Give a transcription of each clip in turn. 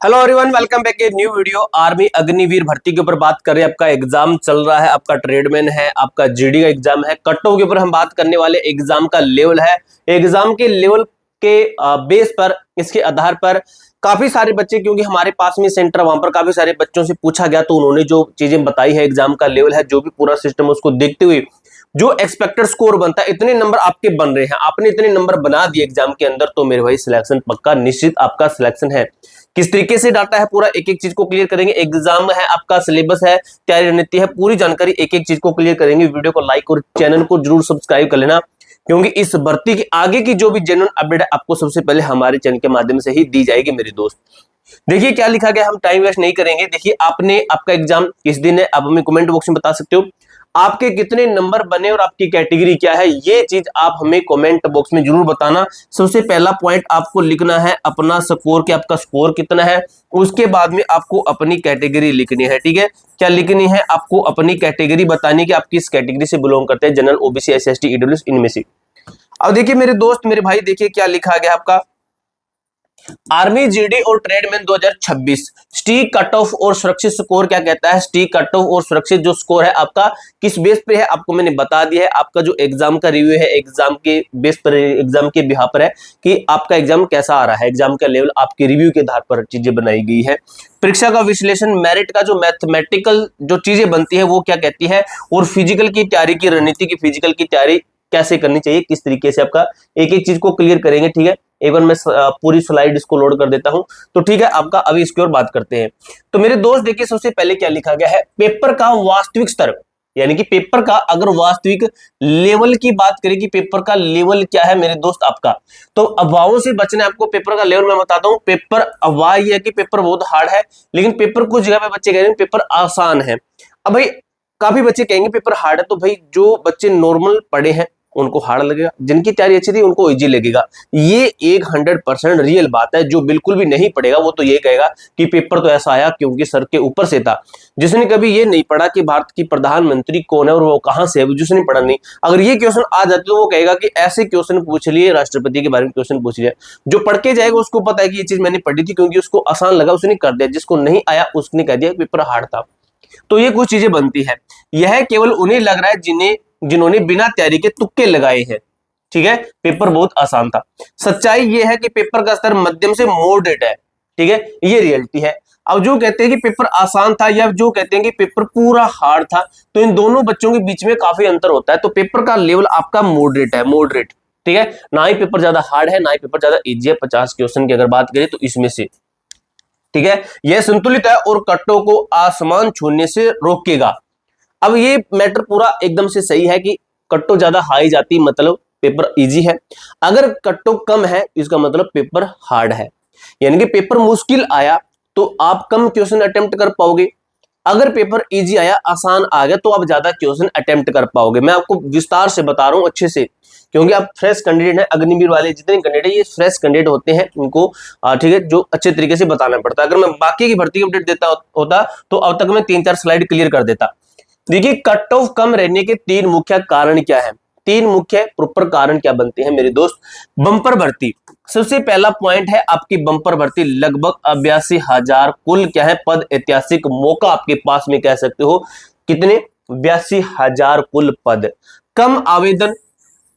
Hello everyone, welcome back a new video. Army Agniveer भर्ती के ऊपर बात कर रहे हैं। आपका एग्जाम चल रहा है, आपका ट्रेडमैन है, आपका जीडी का एग्जाम है। कट ऑफ के ऊपर हम बात करने वाले एग्जाम का लेवल है। एग्जाम के लेवल के बेस पर, इसके आधार पर काफी सारे बच्चे, क्योंकि हमारे पास में सेंटर, वहां पर काफी सारे बच्चों से पूछा गया तो उन्होंने जो चीजें बताई है, एग्जाम का लेवल है, जो भी पूरा सिस्टम उसको देखते हुए जो एक्सपेक्टेड स्कोर बनता है, इतने नंबर आपके बन रहे हैं, आपने इतने नंबर बना दिए एग्जाम के अंदर, तो मेरे भाई सिलेक्शन पक्का निश्चित आपका सिलेक्शन है। किस तरीके से डाटा है, पूरा एक एक चीज को क्लियर करेंगे। एग्जाम है, आपका सिलेबस है, तैयारी रणनीति है, पूरी जानकारी एक एक चीज को क्लियर करेंगे। वीडियो को लाइक और चैनल को जरूर सब्सक्राइब कर लेना, क्योंकि इस भर्ती की आगे की जो भी जेन्युइन अपडेट है आपको सबसे पहले हमारे चैनल के माध्यम से ही दी जाएगी मेरे दोस्त। देखिए क्या लिखा गया, हम टाइम वेस्ट नहीं करेंगे। देखिए आपका एग्जाम किस दिन है, आप हमें कमेंट बॉक्स में बता सकते हो। आपके कितने नंबर बने और आपकी कैटेगरी क्या है, ये चीज आप हमें कमेंट बॉक्स में जरूर बताना। सबसे पहला पॉइंट आपको लिखना है अपना स्कोर, कि आपका स्कोर कितना है। उसके बाद में आपको अपनी कैटेगरी लिखनी है। ठीक है, क्या लिखनी है, आपको अपनी कैटेगरी बतानी कि आप किस कैटेगरी से बिलोंग करते हैं, general, OBC, SC, ST, EWS, इनमें से। अब देखिए मेरे दोस्त, मेरे भाई, देखिए क्या लिखा गया आपका। आर्मी जीडी और ट्रेडमैन 2026 स्टी कट ऑफ और सुरक्षित स्कोर क्या कहता है। स्टी कट ऑफ और सुरक्षित जो स्कोर है आपका किस बेस पे है, आपको मैंने बता दिया है। आपका जो एग्जाम का रिव्यू है, एग्जाम के बेस पर, एग्जाम के बिहार पर है कि आपका एग्जाम कैसा आ रहा है, एग्जाम का लेवल आपके रिव्यू के आधार पर चीजें बनाई गई है। परीक्षा का विश्लेषण, मेरिट का जो मैथमेटिकल जो चीजें बनती है वो क्या कहती है, और फिजिकल की तैयारी की रणनीति की, फिजिकल की तैयारी कैसे करनी चाहिए, किस तरीके से आपका एक एक चीज को क्लियर करेंगे। ठीक है, एक बार मैं पूरी स्लाइड इसको लोड कर देता हूं, तो ठीक है आपका। अभी इसकी ओर बात करते हैं। तो मेरे दोस्त देखिए, सबसे पहले क्या लिखा गया है, पेपर का वास्तविक स्तर, यानी कि पेपर का अगर वास्तविक लेवल की बात करें कि पेपर का लेवल क्या है मेरे दोस्त आपका, तो अफवाहों से बचना है आपको। पेपर का लेवल मैं बताता हूं। पेपर अफवाह ये है कि पेपर बहुत हार्ड है, लेकिन पेपर कुछ जगह पे बच्चे कह रहे हैं पेपर आसान है। अब भाई काफी बच्चे कहेंगे पेपर हार्ड है, तो भाई जो बच्चे नॉर्मल पढ़े हैं उनको हार्ड लगेगा, जिनकी तैयारी अच्छी थी उनको इजी लगेगा। ये 100% रियल बात है। जो बिल्कुल भी नहीं पढ़ेगा वो तो ये कहेगा कि पेपर तो ऐसा आया क्योंकि सर के ऊपर से था। जिसने कभी ये नहीं पढ़ा कि भारत की प्रधानमंत्री कौन है और वो कहां से है, जिसने पढ़ा नहीं, अगर ये क्वेश्चन आ जाते तो वो कहेगा कि ऐसे क्वेश्चन पूछ लिए, राष्ट्रपति के बारे में क्वेश्चन पूछ लिया। जो पढ़ के जाएगा उसको पता है कि ये चीज मैंने पढ़ी थी, क्योंकि उसको आसान लगा उसने कर दिया, जिसको नहीं आया उसने कह दिया पेपर हार्ड था। तो ये कुछ चीजें बनती है। यह केवल उन्हें लग रहा है जिन्होंने बिना तैयारी के तुक्के लगाए हैं। ठीक है, पेपर बहुत आसान था। सच्चाई ये है कि पेपर का स्तर मध्यम से मॉडरेट है। ठीक है, ये रियलिटी है। अब जो कहते हैं कि पेपर आसान था या जो कहते हैं कि पेपर पूरा हार्ड था, तो इन दोनों बच्चों के बीच में काफी अंतर होता है। तो पेपर का लेवल आपका मॉडरेट है, मॉडरेट। ठीक है, ना ही पेपर ज्यादा हार्ड है, ना ही पेपर ज्यादा इजी है। 50 क्वेश्चन की अगर बात करें तो इसमें से, ठीक है, यह संतुलित है और कट्टों को आसमान छूने से रोकेगा। अब ये मैटर पूरा एकदम से सही है कि कट्टो ज्यादा हाई जाती मतलब पेपर इजी है, अगर कट्टो कम है इसका मतलब पेपर हार्ड है। यानी कि पेपर मुश्किल आया तो आप कम क्वेश्चन अटेम्प्ट कर पाओगे, अगर पेपर इजी आया, आसान आ गया, तो आप ज्यादा क्वेश्चन अटेम्प्ट कर पाओगे। मैं आपको विस्तार से बता रहा हूं अच्छे से, क्योंकि आप फ्रेश कैंडिडेट हैं। अग्निवीर वाले जितने कैंडिडेट है ये फ्रेश कैंडिडेट होते हैं, उनको ठीक है जो अच्छे तरीके से बताना पड़ता है। अगर मैं बाकी की भर्ती की अपडेट देता होता तो अब तक मैं 3-4 स्लाइड क्लियर कर देता। देखिए कट ऑफ कम रहने के 3 मुख्य कारण क्या है, 3 मुख्य प्रॉपर कारण क्या बनते हैं मेरे दोस्त। बंपर भर्ती, सबसे पहला पॉइंट है आपकी बंपर भर्ती। लगभग 82,000 कुल क्या है पद, ऐतिहासिक मौका आपके पास में कह सकते हो। कितने, 82,000 कुल पद, कम आवेदन।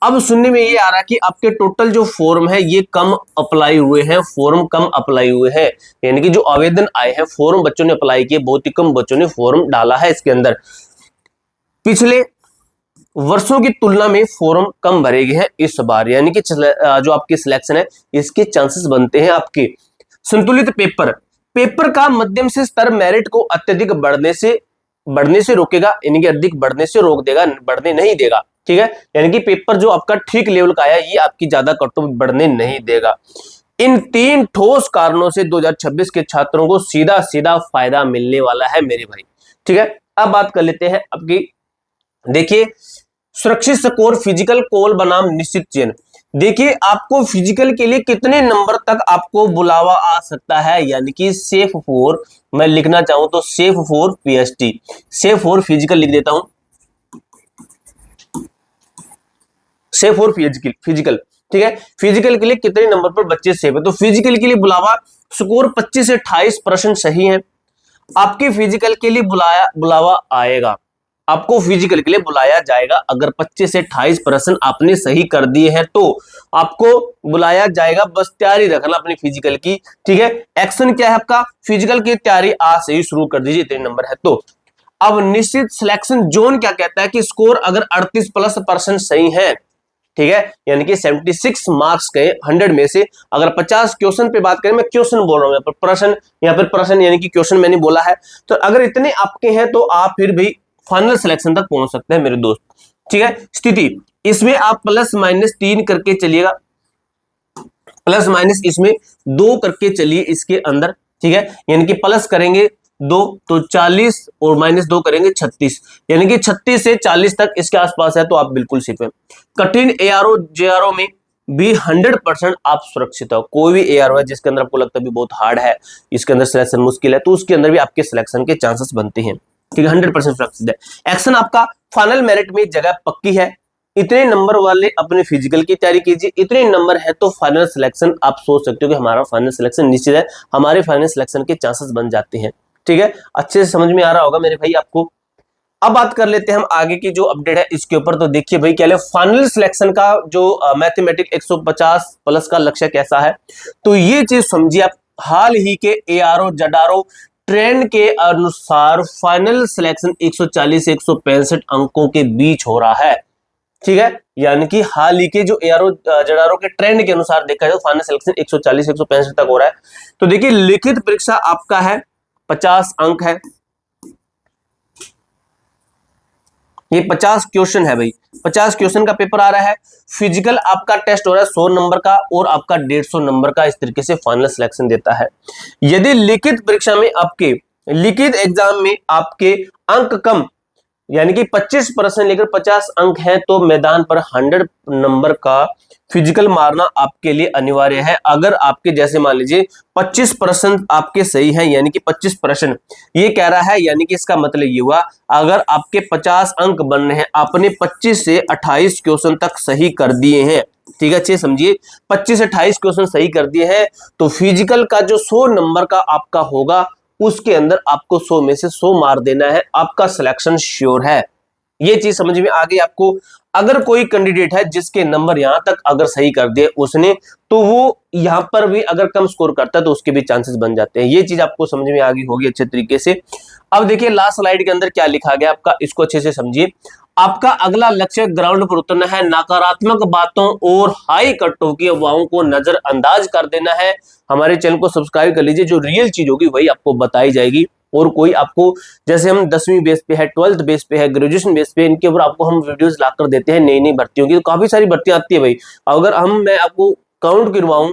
अब सुनने में ये आ रहा है कि आपके टोटल जो फॉर्म है ये कम अप्लाई हुए हैं, फॉर्म कम अप्लाई हुए हैं, यानी कि जो आवेदन आए हैं, फॉर्म बच्चों ने अप्लाई किए, बहुत ही कम बच्चों ने फॉर्म डाला है इसके अंदर। पिछले वर्षों की तुलना में फॉर्म कम भरे गए हैं इस बार, यानी कि जो आपकी सिलेक्शन है इसके चांसेस बनते हैं आपके। संतुलित पेपर, पेपर का मध्यम से स्तर मेरिट को अत्यधिक बढ़ने से रोकेगा, यानी कि अधिक बढ़ने से रोक देगा, बढ़ने नहीं देगा। ठीक है, यानी कि पेपर जो आपका ठीक लेवल का आया ये आपकी ज्यादा कट ऑफ बढ़ने नहीं देगा। इन 3 ठोस कारणों से 2026 के छात्रों को सीधा सीधा फायदा मिलने वाला है मेरे भाई। ठीक है, अब बात कर लेते हैं आपकी। देखिए सुरक्षित स्कोर, फिजिकल कॉल बनाम निश्चित चयन। देखिए आपको फिजिकल के लिए कितने नंबर तक आपको बुलावा आ सकता है, यानी कि सेफ फॉर, मैं लिखना चाहूं तो safe for PST, safe for physical लिख देता हूं, सेफ फॉर फिजिकल। ठीक है, फिजिकल के लिए कितने नंबर पर बच्चे सेव है, तो फिजिकल के लिए बुलावा स्कोर 25 से 28% सही है, आपके फिजिकल के लिए बुलावा आएगा, आपको फिजिकल के लिए बुलाया जाएगा। अगर 25 से 28% आपने सही कर दिए हैं तो आपको बुलाया जाएगा, बस तैयारी रखना अपनी फिजिकल की। ठीक है, एक्शन क्या है आपका, फिजिकल की तैयारी आज से ही शुरू कर दीजिए, इतने नंबर है तो। अब निश्चित सिलेक्शन जोन क्या कहता है कि स्कोर अगर 38+ % सही है, ठीक है, यानी कि 76 मार्क्स के 100 में से अगर 50 क्वेश्चन पे बात करें, मैं क्वेश्चन बोल रहा हूं, यहाँ पर प्रश्न यानी कि क्वेश्चन मैंने बोला है, तो अगर इतने आपके हैं तो आप फिर भी फाइनल सिलेक्शन तक पहुंच सकते हैं मेरे दोस्त। ठीक है, स्थिति इसमें आप +- 3 करके चलिएगा, + इसमें 2 करके चलिए इसके अंदर। ठीक है, यानी कि प्लस करेंगे 2 तो 40 और -2 करेंगे 36, यानी कि 36 से 40 तक इसके आसपास है तो आप बिल्कुल सेफ है। कठिन एआरओ जेआरओ में भी 100% आप सुरक्षित हो। कोई भी एआरओ है जिसके अंदर आपको लगता है भी बहुत हार्ड है, इसके अंदर सिलेक्शन मुश्किल है, तो उसके अंदर भी आपके सिलेक्शन के चांसेस बनते हैं। ठीक है, 100% सुरक्षित है। एक्शन आपका फाइनल मेरिट में जगह पक्की है, इतने नंबर वाले अपने फिजिकल की तैयारी कीजिए, इतने नंबर है तो फाइनल सिलेक्शन आप सोच सकते हो कि हमारा फाइनल सिलेक्शन निश्चित है, हमारे फाइनल सिलेक्शन के चांसेस बन जाते हैं। ठीक है, अच्छे से समझ में आ रहा होगा मेरे भाई आपको। अब बात कर लेते हैं हम आगे की जो अपडेट है इसके ऊपर। तो देखिए भाई क्या है, फाइनल सिलेक्शन का जो मैथमेटिक 150+ का लक्ष्य कैसा है, तो ये चीज समझिए आप। हाल ही के एआरओ जडारो ट्रेंड के अनुसार फाइनल सिलेक्शन 140 से 165 अंकों के बीच हो रहा है। ठीक है, यानी कि हाल ही के जो एआरओ जडारो के ट्रेंड के अनुसार देखा जाए फाइनल सिलेक्शन 140 से 165 तक हो रहा है। तो देखिए लिखित परीक्षा आपका है 50 अंक है, ये 50 क्वेश्चन है भाई, 50 क्वेश्चन का पेपर आ रहा है। फिजिकल आपका टेस्ट हो रहा है 100 नंबर का और आपका 150 नंबर का, इस तरीके से फाइनल सिलेक्शन देता है। यदि लिखित परीक्षा में आपके लिखित एग्जाम में आपके अंक कम यानी कि 25% लेकर 50 अंक है तो मैदान पर 100 नंबर का फिजिकल मारना आपके लिए अनिवार्य है। अगर आपके जैसे मान लीजिए 25% आपके सही है, यानी कि 25% ये कह रहा है, यानी कि इसका मतलब ये हुआ अगर आपके 50 अंक बन रहे हैं, आपने 25 से 28 क्वेश्चन तक सही कर दिए हैं। ठीक है, अच्छे समझिए, 25 से 28 क्वेश्चन सही कर दिए हैं तो फिजिकल का जो 100 नंबर का आपका होगा उसके अंदर आपको 100 में से 100 मार देना है, आपका सिलेक्शन श्योर है। ये चीज समझ में आ गई आपको। अगर कोई कैंडिडेट है जिसके नंबर यहां तक अगर सही कर दिए उसने, तो वो यहां पर भी अगर कम स्कोर करता है तो उसके भी चांसेस बन जाते हैं। ये चीज आपको समझ में आ गई होगी अच्छे तरीके से। अब देखिए लास्ट स्लाइड के अंदर क्या लिखा गया आपका, इसको अच्छे से समझिए। आपका अगला लक्ष्य ग्राउंड पर उतरना है, नकारात्मक बातों और हाई कट्टों की अफवाहों को नजरअंदाज कर देना है। हमारे चैनल को सब्सक्राइब कर लीजिए, जो रियल चीज होगी वही आपको बताई जाएगी। और कोई आपको जैसे हम 10वीं बेस पे है, 12th बेस पे है, ग्रेजुएशन बेस पे, इनके ऊपर आपको हम वीडियोस लाकर देते हैं नई नई भर्तियों की। तो काफी सारी भर्तियां आती है भाई। अगर मैं आपको काउंट करवाऊं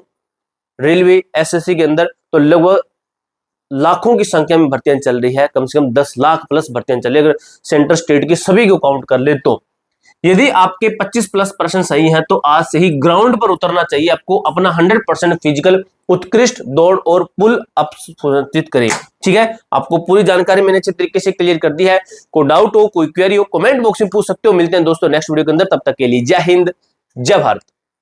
रेलवे एसएससी के अंदर तो लगभग लाखों की संख्या में भर्तियां चल रही है, कम से कम 10 लाख प्लस भर्तियां चल रही है। अगर सेंटर स्टेट की सभी को काउंट कर ले तो यदि आपके 25+ % सही है तो आज से ही ग्राउंड पर उतरना चाहिए आपको, अपना 100% फिजिकल उत्कृष्ट दौड़ और पुल अप सुनिश्चित करें। ठीक है, आपको पूरी जानकारी मैंने अच्छे तरीके से क्लियर कर दी है। कोई डाउट हो, कोई क्वेरी हो, कमेंट बॉक्स में पूछ सकते हो। मिलते हैं दोस्तों नेक्स्ट वीडियो के अंदर, तब तक के लिए जय हिंद, जय भारत।